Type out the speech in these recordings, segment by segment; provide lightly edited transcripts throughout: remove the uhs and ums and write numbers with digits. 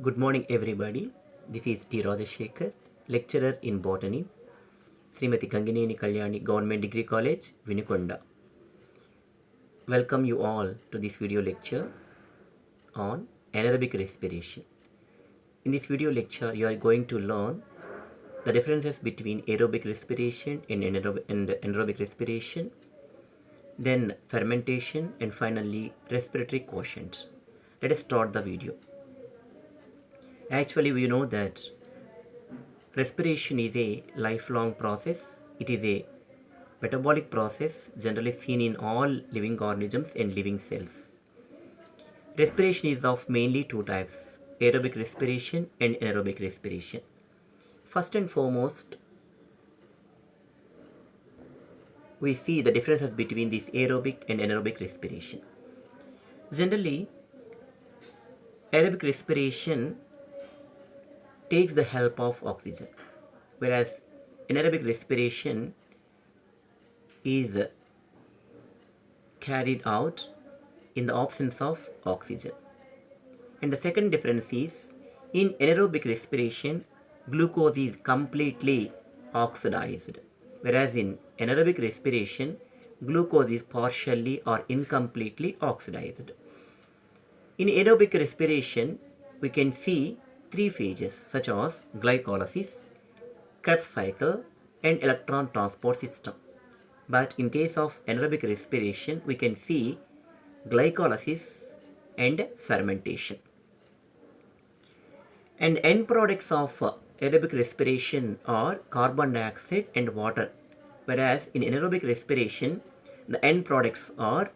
Good morning, everybody. This is T. Rajashekar, lecturer in botany, Srimati Gangineni Kalyani Government Degree College, Vinikonda. Welcome you all to this video lecture on anaerobic respiration. In this video lecture, you are going to learn the differences between aerobic respiration and anaerobic respiration, then fermentation, and finally respiratory quotient. Let us start the video. Actually, we know that respiration is a lifelong process. It is a metabolic process generally seen in all living organisms and living cells. Respiration is of mainly two types, aerobic respiration and anaerobic respiration. First and foremost, we see the differences between this aerobic and anaerobic respiration. Generally, aerobic respiration takes the help of oxygen, whereas anaerobic respiration is carried out in the absence of oxygen. And the second difference is, in anaerobic respiration, glucose is completely oxidized, whereas in anaerobic respiration, glucose is partially or incompletely oxidized. In aerobic respiration, we can see three phases such as glycolysis, Krebs cycle, and electron transport system. But in case of anaerobic respiration, we can see glycolysis and fermentation. And end products of aerobic respiration are carbon dioxide and water, whereas in anaerobic respiration, the end products are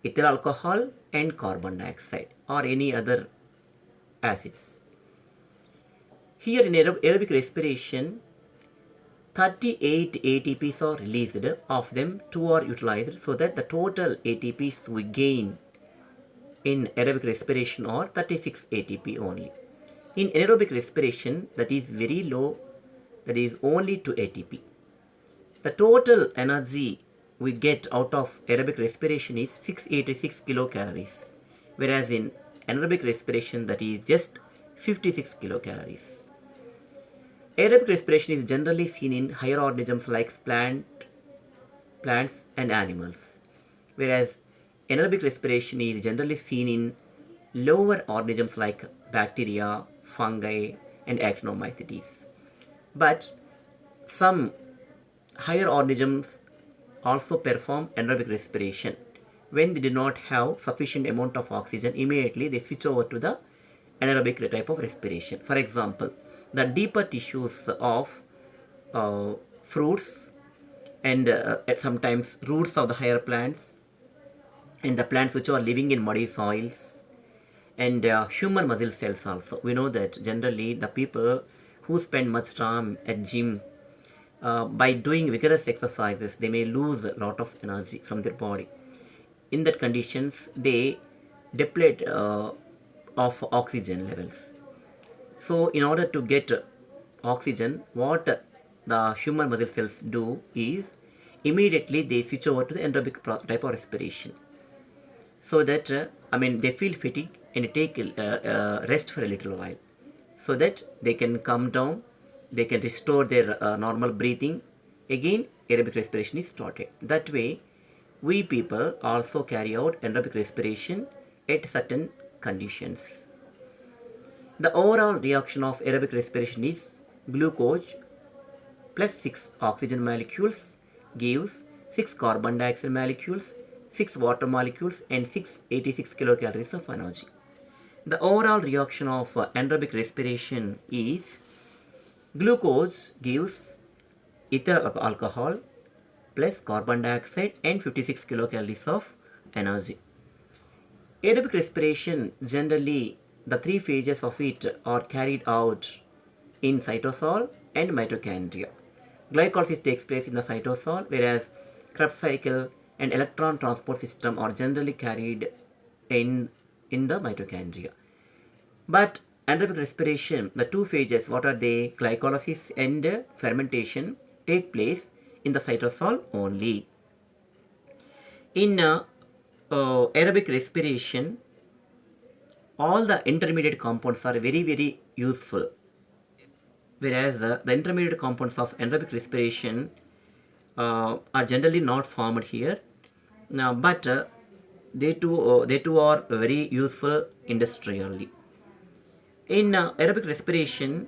ethyl alcohol and carbon dioxide or any other acids. Here in aerobic respiration, 38 ATPs are released, of them 2 are utilized, so that the total ATPs we gain in aerobic respiration are 36 ATP only. In anaerobic respiration, that is very low, that is only 2 ATP. The total energy we get out of aerobic respiration is 686 kilocalories, whereas in anaerobic respiration, that is just 56 kilocalories. Aerobic respiration is generally seen in higher organisms like plants and animals, whereas anaerobic respiration is generally seen in lower organisms like bacteria, fungi, and actinomycetes. But some higher organisms also perform anaerobic respiration. When they do not have sufficient amount of oxygen, immediately they switch over to the anaerobic type of respiration. For example, the deeper tissues of fruits and sometimes roots of the higher plants, and the plants which are living in muddy soils, and human muscle cells also. We know that generally the people who spend much time at gym, by doing vigorous exercises, they may lose a lot of energy from their body. In that conditions, they deplete of oxygen levels. So in order to get oxygen, what the human muscle cells do is immediately they switch over to the anaerobic type of respiration, so that they feel fatigue and take rest for a little while, so that they can come down, they can restore their normal breathing. Again, aerobic respiration is started. That way, we people also carry out anaerobic respiration at certain conditions. The overall reaction of aerobic respiration is glucose plus 6 oxygen molecules gives 6 carbon dioxide molecules, 6 water molecules, and 686 kilocalories of energy. The overall reaction of anaerobic respiration is glucose gives ethyl alcohol plus carbon dioxide and 56 kilocalories of energy. Aerobic respiration, generally the three phases of it are carried out in cytosol and mitochondria. Glycolysis takes place in the cytosol, whereas Krebs cycle and electron transport system are generally carried in the mitochondria. But anaerobic respiration, the two phases, what are they? Glycolysis and fermentation take place in the cytosol only. In aerobic respiration, all the intermediate compounds are very, very useful. Whereas the intermediate compounds of anaerobic respiration are generally not formed here. Now, but they too are very useful industrially. In aerobic respiration,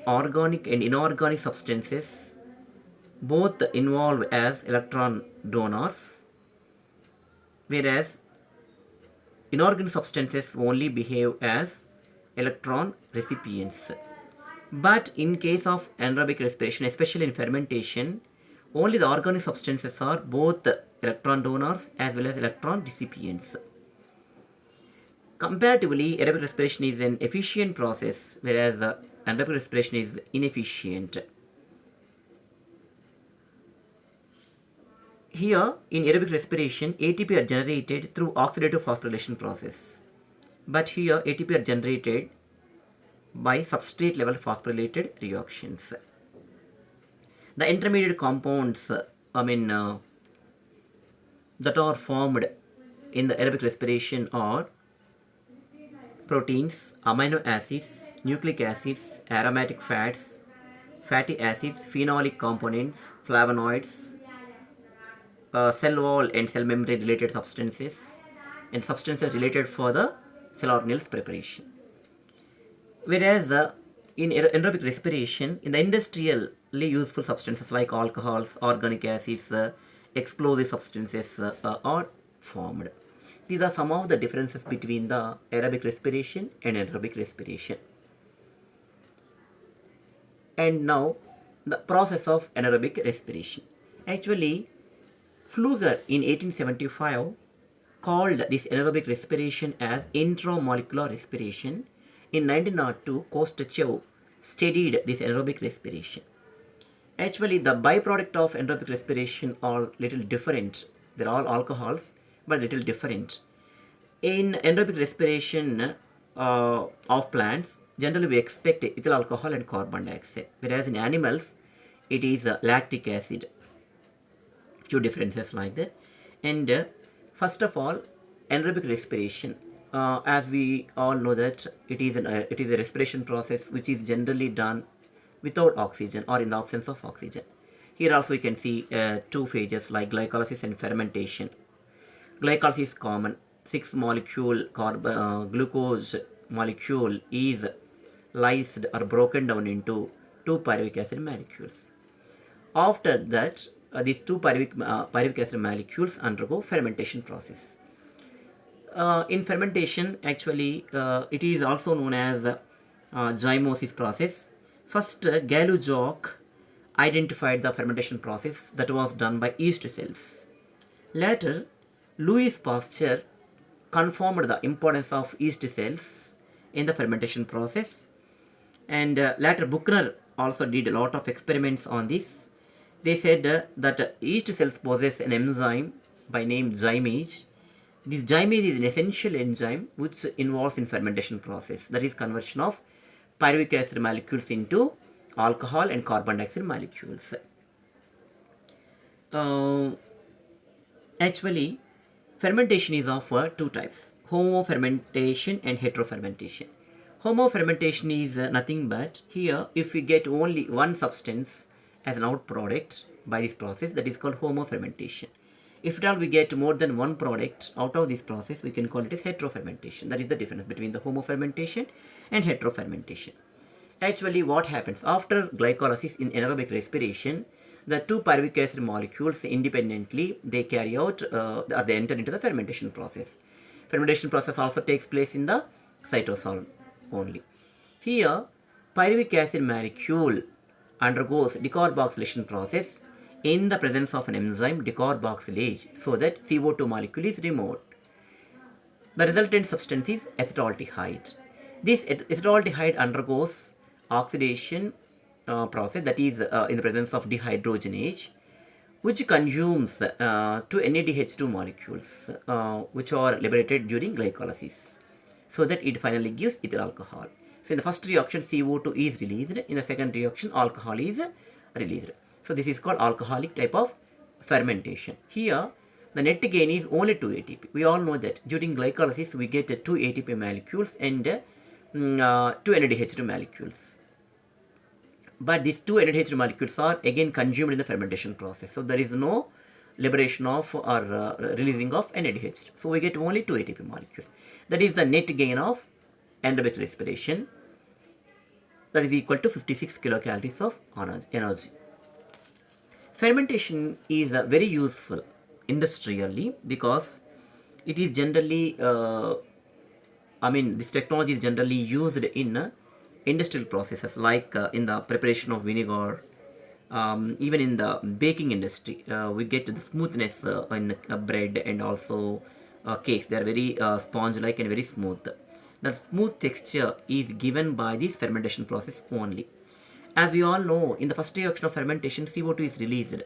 organic and inorganic substances both involve as electron donors, whereas inorganic substances only behave as electron recipients. But in case of anaerobic respiration, especially in fermentation, only the organic substances are both electron donors as well as electron recipients. Comparatively, aerobic respiration is an efficient process, whereas anaerobic respiration is inefficient. Here, in aerobic respiration, ATP are generated through oxidative phosphorylation process. But here, ATP are generated by substrate level phosphorylated reactions. The intermediate compounds, that are formed in the aerobic respiration are proteins, amino acids, nucleic acids, aromatic fats, fatty acids, phenolic components, flavonoids, cell wall and cell membrane related substances, and substances related for the cell organelles preparation. Whereas in anaerobic respiration, in the industrially useful substances like alcohols, organic acids, explosive substances are formed. These are some of the differences between the aerobic respiration and anaerobic respiration. And now, the process of anaerobic respiration. Actually, Pflüger in 1875 called this anaerobic respiration as intramolecular respiration. In 1902, Kostechev studied this anaerobic respiration. Actually, the byproduct of anaerobic respiration are little different. They're all alcohols, but little different. In anaerobic respiration of plants, generally we expect ethyl alcohol and carbon dioxide, whereas in animals, it is lactic acid. Few differences like that. And first of all, anaerobic respiration, as we all know that it is a respiration process which is generally done without oxygen or in the absence of oxygen. Here also we can see two phases like glycolysis and fermentation. Glycolysis is common. 6 molecule glucose molecule is lysed or broken down into 2 pyruvic acid molecules. After that, these 2 pyruvic acid molecules undergo fermentation process. In fermentation, actually, it is also known as zymosis process. First, Gallo Jock identified the fermentation process that was done by yeast cells. Later, Louis Pasteur confirmed the importance of yeast cells in the fermentation process, and later Buchner also did a lot of experiments on this. They said that yeast cells possess an enzyme by name zymase. This zymase is an essential enzyme which involves in fermentation process, that is conversion of pyruvic acid molecules into alcohol and carbon dioxide molecules. Actually, fermentation is of two types: homofermentation and heterofermentation. Homofermentation is nothing but here if we get only one substance as an outproduct by this process, that is called homofermentation. If at all we get more than one product out of this process, we can call it as heterofermentation. That is the difference between the homofermentation and heterofermentation. Actually, what happens after glycolysis in anaerobic respiration, the 2 pyruvic acid molecules independently they carry out or they enter into the fermentation process. Fermentation process also takes place in the cytosol only. Here, pyruvic acid molecule undergoes decarboxylation process in the presence of an enzyme decarboxylase, so that CO2 molecule is removed. The resultant substance is acetaldehyde. This acetaldehyde undergoes oxidation process, that is in the presence of dehydrogenase, which consumes two NADH2 molecules which are liberated during glycolysis, so that it finally gives ethyl alcohol. So in the first reaction, CO2 is released. In the second reaction, alcohol is released. So this is called alcoholic type of fermentation. Here, the net gain is only 2 ATP. We all know that during glycolysis we get 2 ATP molecules and 2 NADH2 molecules. But these 2 NADH2 molecules are again consumed in the fermentation process. So there is no liberation of or releasing of NADH2. So we get only 2 ATP molecules. That is the net gain of anaerobic respiration. That is equal to 56 kilocalories of energy. Fermentation is very useful industrially because it is generally, this technology is generally used in industrial processes like in the preparation of vinegar, even in the baking industry. We get the smoothness in bread and also cakes. They are very sponge-like and very smooth. That smooth texture is given by this fermentation process only. As we all know, in the first reaction of fermentation, CO2 is released.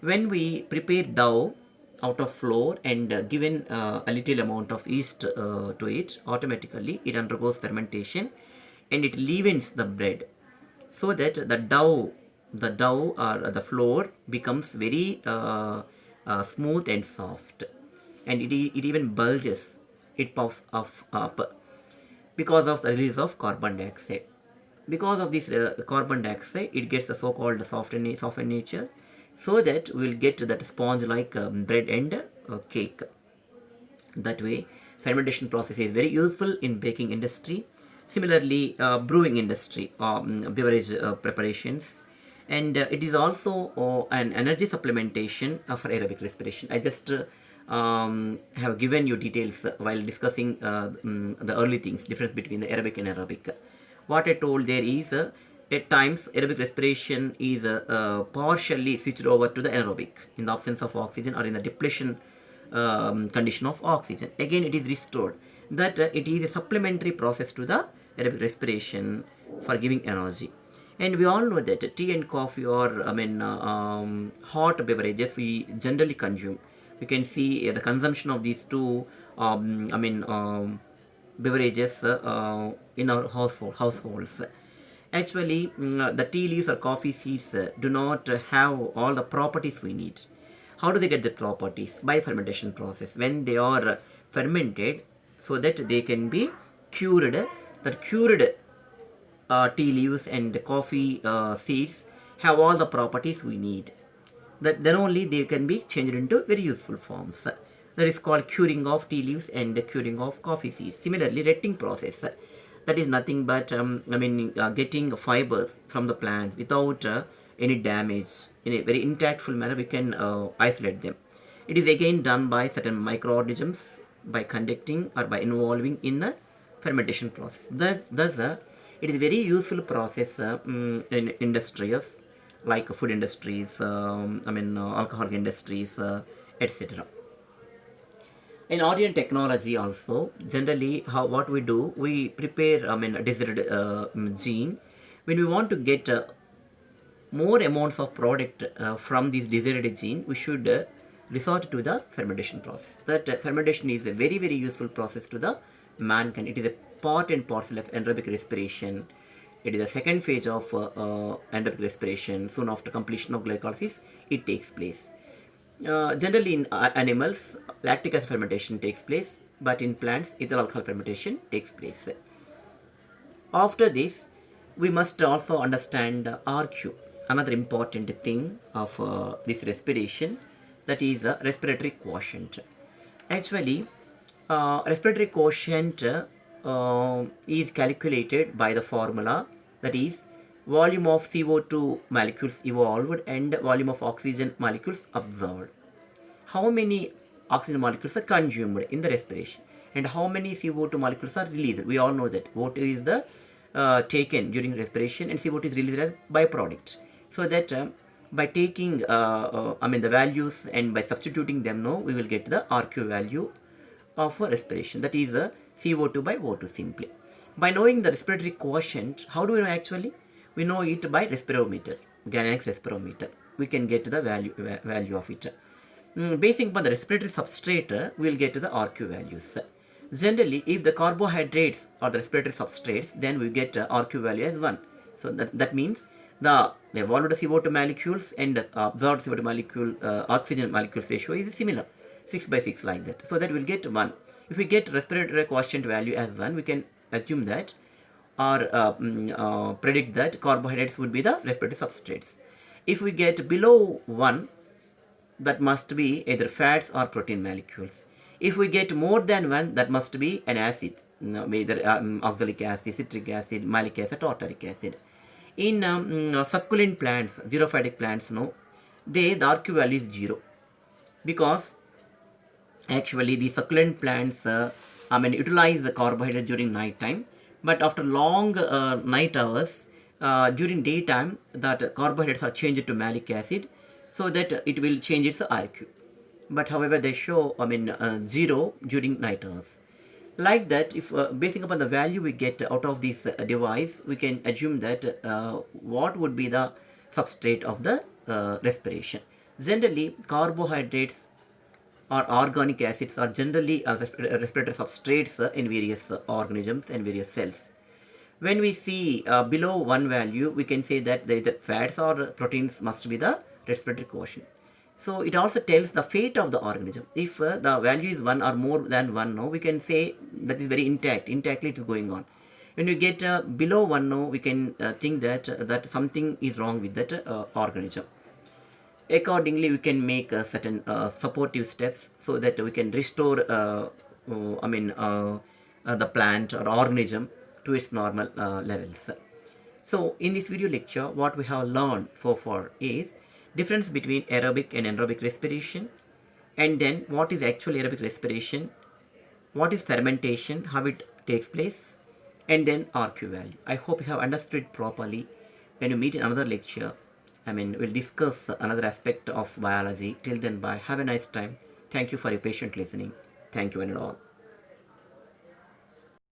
When we prepare dough out of flour and given a little amount of yeast to it, automatically it undergoes fermentation and it leavens the bread, so that the dough or the flour becomes very smooth and soft, and it even bulges, it puffs up because of the release of carbon dioxide. Because of this carbon dioxide, it gets the so-called softened nature, so that we will get that sponge-like bread and cake. That way, fermentation process is very useful in baking industry. Similarly, brewing industry, beverage preparations, and it is also an energy supplementation for aerobic respiration. I just have given you details while discussing the early things, difference between the aerobic and aerobic. What I told there is at times aerobic respiration is partially switched over to the anaerobic in the absence of oxygen or in the depletion condition of oxygen. Again, it is restored. That it is a supplementary process to the aerobic respiration for giving energy. And we all know that tea and coffee or hot beverages we generally consume. We can see the consumption of these two beverages in our households. Actually, the tea leaves or coffee seeds do not have all the properties we need. How do they get the properties? By fermentation process. When they are fermented, so that they can be cured. That cured tea leaves and coffee seeds have all the properties we need. That then only they can be changed into very useful forms. That is called curing of tea leaves and curing of coffee seeds. Similarly, retting process. That is nothing but getting fibers from the plant without any damage. In a very intactful manner, we can isolate them. It is again done by certain microorganisms by conducting or by involving in a fermentation process. Thus, it is a very useful process in industries like food industries, alcohol industries, etc. In audio and technology also, generally what we do, we prepare a desired gene. When we want to get more amounts of product from this desired gene, we should resort to the fermentation process. That fermentation is a very very useful process to the mankind. It is a part and parcel of anaerobic respiration. It is the second phase of anaerobic respiration. Soon after completion of glycolysis, it takes place. Generally in animals, lactic acid fermentation takes place, but in plants, ethyl alcohol fermentation takes place. After this, we must also understand RQ, another important thing of this respiration, that is respiratory quotient. Actually, respiratory quotient is calculated by the formula, that is volume of CO2 molecules evolved and volume of oxygen molecules absorbed. How many oxygen molecules are consumed in the respiration and how many CO2 molecules are released. We all know that what is the taken during respiration and CO2 is released as byproduct. So that by taking the values and by substituting them now, we will get the RQ value of respiration, that is CO2 by O2 simply. By knowing the respiratory quotient, how do we know actually? We know it by respirometer, Ganax respirometer. We can get the value of it. Basing upon the respiratory substrate, we will get the RQ values. Generally, if the carbohydrates are the respiratory substrates, then we get RQ value as 1. So that means the evolved CO2 molecules and absorbed CO2 molecule oxygen molecules ratio is similar. 6 by 6 like that. So that we'll get 1. If we get respiratory quotient value as 1, we can assume that or predict that carbohydrates would be the respiratory substrates. If we get below 1, that must be either fats or protein molecules. If we get more than 1, that must be an acid, either oxalic acid, citric acid, malic acid, tartaric acid. In succulent plants, xerophytic plants, no, the RQ value is 0, because actually the succulent plants utilize the carbohydrate during night time, but after long night hours, during daytime, that carbohydrates are changed to malic acid, so that it will change its RQ. But however, they show 0 during night hours. Like that, if basing upon the value we get out of this device, we can assume that what would be the substrate of the respiration. Generally, carbohydrates or organic acids are generally respiratory substrates in various organisms and various cells. When we see below 1 value, we can say that the fats or proteins must be the respiratory quotient. So it also tells the fate of the organism. If the value is 1 or more than 1, no, we can say that is very intactly it is going on. When we get below 1, no, we can think that something is wrong with that organism. Accordingly, we can make certain supportive steps so that we can restore the plant or organism to its normal levels. So in this video lecture, what we have learned so far is difference between aerobic and anaerobic respiration, and then what is actual aerobic respiration, what is fermentation, how it takes place, and then RQ value. I hope you have understood it properly. When you meet in another lecture, we'll discuss another aspect of biology. Till then, bye. Have a nice time. Thank you for your patient listening. Thank you one and all.